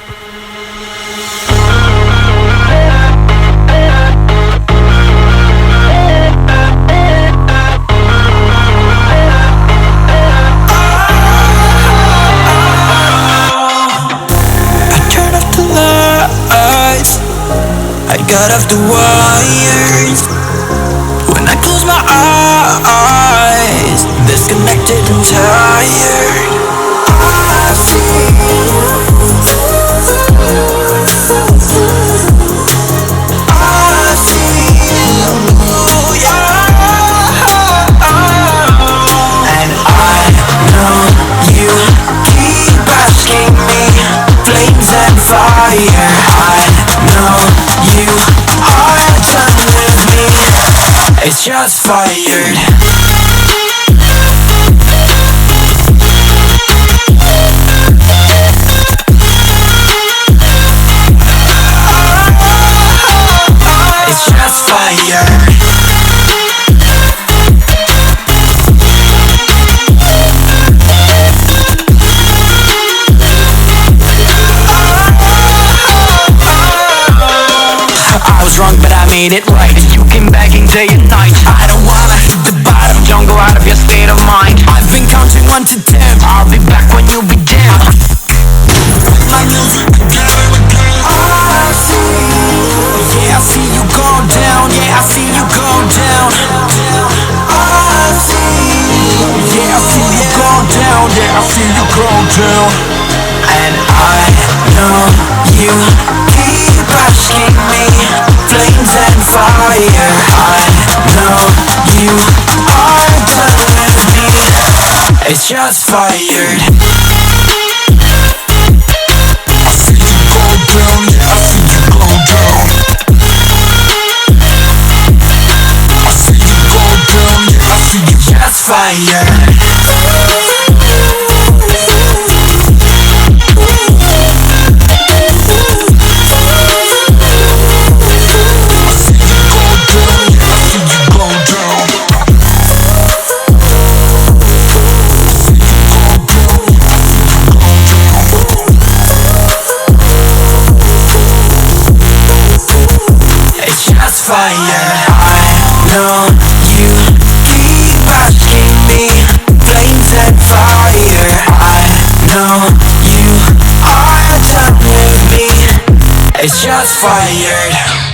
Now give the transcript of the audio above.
I got off the wires when I close my eyes, disconnected and tired. I see you, and I know you keep asking me, flames and fire. I know you are done with me, it's just fired. It's just fire. I was wrong, but I made it right. You came begging day and night. I don't wanna hit the bottom, don't go out of your state of mind. I've been counting 1 to 10. I'll be back when you begin. I see, yeah, I see you go down. Yeah, I see you go down. I see, yeah, I see you go down. Yeah, I see you go down. And I know you keep asking me, flames and fire. I know you are done with me, it's just fired. I see you go down, yeah, I see you go down. I see you go down, yeah, I see you just fired. Fire. I know you keep asking me, flames and fire. I know you are done with me, it's just fired.